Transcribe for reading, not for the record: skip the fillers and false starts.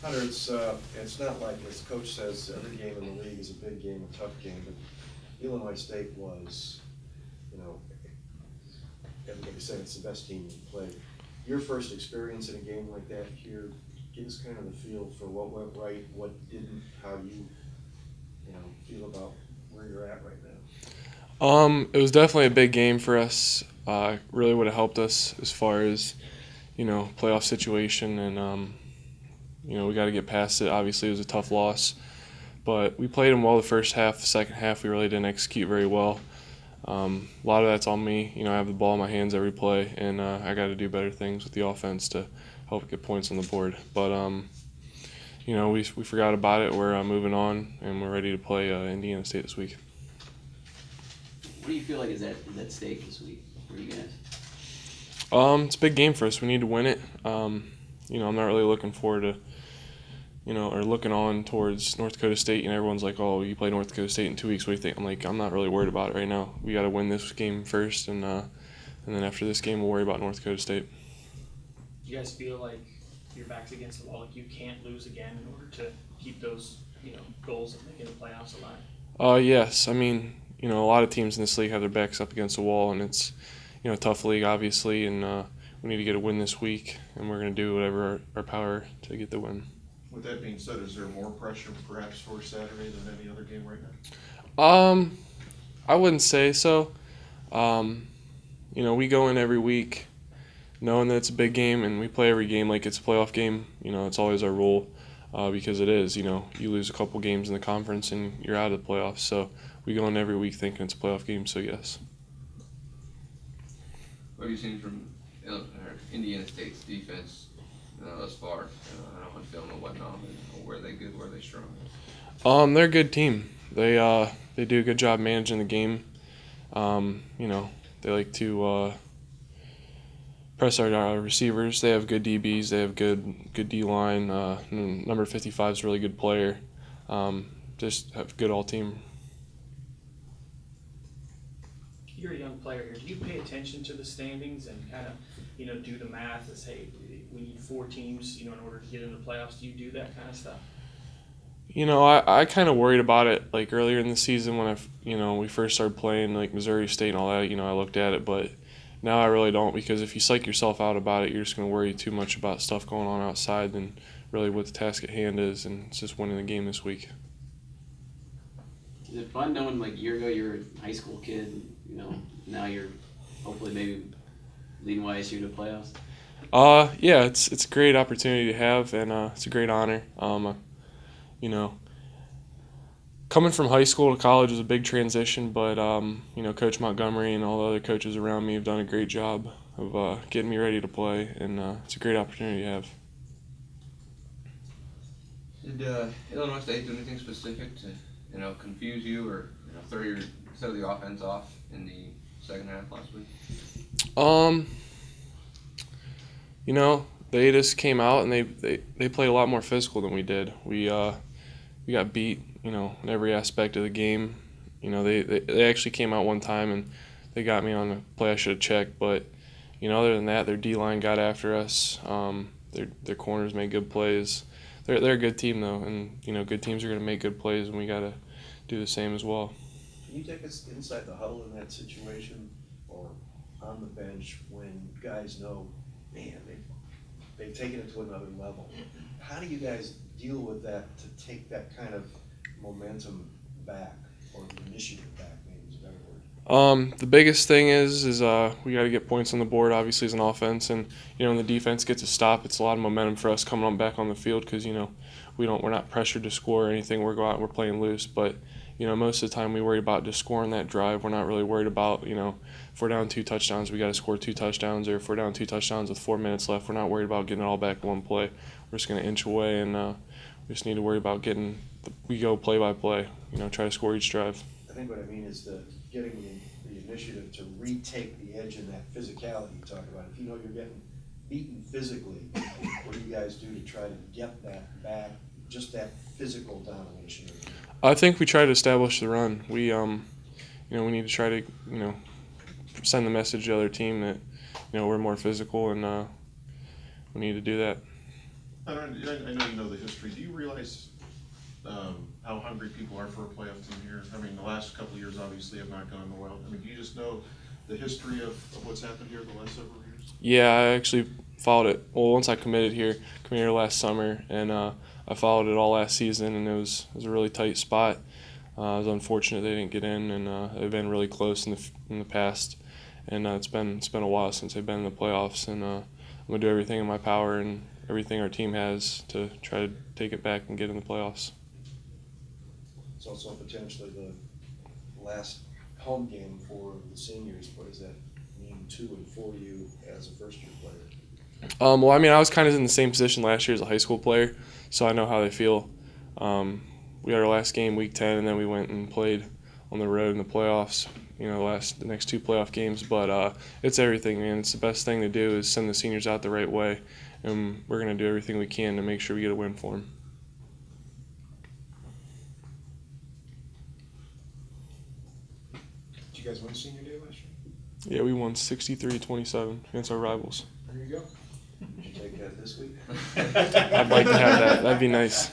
Hunter, it's not like, as coach says, every game in the league is a big game, a tough game, but Illinois State was, you know, everybody said it's the best team you played. Your first experience in a game like that here, give us kind of the feel for what went right, what didn't, how you know, feel about where you're at right now. It was definitely a big game for us. Really would have helped us as far as, playoff situation, and we got to get past it. Obviously, it was a tough loss, but we played them well the first half. The second half, we really didn't execute very well. A lot of that's on me. I have the ball in my hands every play, and I got to do better things with the offense to help get points on the board. But we forgot about it. We're moving on, and we're ready to play Indiana State this week. What do you feel like is at stake this week for you guys? It's a big game for us. We need to win it. I'm not really looking forward to, or looking on towards North Dakota State, and everyone's like, oh, you play North Dakota State in 2 weeks. What do you think? I'm like, I'm not really worried about it right now. We got to win this game first, and then after this game, we'll worry about North Dakota State. Do you guys feel like your back's against the wall, like you can't lose again in order to keep those, goals of making the playoffs alive? Yes. I mean, a lot of teams in this league have their backs up against the wall, and it's, a tough league, obviously, and we need to get a win this week, and we're going to do whatever our power to get the win. With that being said, is there more pressure perhaps for Saturday than any other game right now? I wouldn't say so. We go in every week knowing that it's a big game, and we play every game like it's a playoff game. It's always our rule because it is. You lose a couple games in the conference and you're out of the playoffs. So we go in every week thinking it's a playoff game, so yes. What have you seen from Indiana State's defense thus far? I don't want to film and whatnot, but where are they good, where are they strong? They're a good team. They do a good job managing the game. They like to press our receivers. They have good DBs. They have good D line. Number 55 is a really good player. Just have a good all team. You're a young player here. Do you pay attention to the standings and kind of, do the math as, hey, we need 4 teams, in order to get into the playoffs? Do you do that kind of stuff? I kind of worried about it like earlier in the season when we first started playing like Missouri State and all that. I looked at it, but now I really don't, because if you psych yourself out about it, you're just going to worry too much about stuff going on outside than really what the task at hand is, and it's just winning the game this week. Is it fun knowing like a year ago you're a high school kid, now you're hopefully maybe leading YSU to playoffs? Yeah, it's a great opportunity to have, and it's a great honor. Coming from high school to college was a big transition, but Coach Montgomery and all the other coaches around me have done a great job of getting me ready to play, and it's a great opportunity to have. Did Illinois State do anything specific to confuse you or throw the offense off in the second half last week? They just came out and they played a lot more physical than we did. We got beat, in every aspect of the game. They actually came out one time and they got me on a play I should have checked, but other than that, their D-line got after us. Their corners made good plays. They're a good team though, and good teams are going to make good plays, and we got to do the same as well. Can you take us inside the huddle in that situation or on the bench when guys know, man, they've taken it to another level? How do you guys deal with that to take that kind of momentum back, or initiative back, maybe is a better word? The biggest thing is we got to get points on the board, obviously, as an offense, and when the defense gets a stop, it's a lot of momentum for us coming on back on the field, because we're not pressured to score or anything. We're going out and we're playing loose, but most of the time we worry about just scoring that drive. We're not really worried about if we're down 2 touchdowns, we got to score 2 touchdowns, or if we're down 2 touchdowns with 4 minutes left, we're not worried about getting it all back in one play. We're just going to inch away, and we just need to worry about we go play by play, try to score each drive. I think what I mean is getting the initiative to retake the edge in that physicality you talk about. If you're getting beaten physically, what do you guys do to try to get that back, just that physical domination? I think we try to establish the run. We we need to try to send the message to the other team that we're more physical, and we need to do that. I know you know the history history, do you realize how hungry people are for a playoff team here? I mean, the last couple of years obviously have not gone well. I mean, do you just know the history of what's happened here the last several years? Yeah, I actually followed it. Well, once I committed here last summer, and I followed it all last season, and it was a really tight spot. It was unfortunate they didn't get in, and they've been really close in the past. And it's been a while since they've been in the playoffs, and I'm gonna do everything in my power and everything our team has to try to take it back and get in the playoffs. It's also potentially the last home game for the seniors. What does that mean to and for you as a first-year player? Well, I mean, I was kind of in the same position last year as a high school player, so I know how they feel. We had our last game week 10, and then we went and played on the road in the playoffs. You know, the next two playoff games, but it's everything, man. It's the best thing to do is send the seniors out the right way, and we're gonna do everything we can to make sure we get a win for them. Did you guys win senior day last year? Yeah, we won 63-27 against our rivals. There you go. Did you take that this week? I'd like to have that. That'd be nice.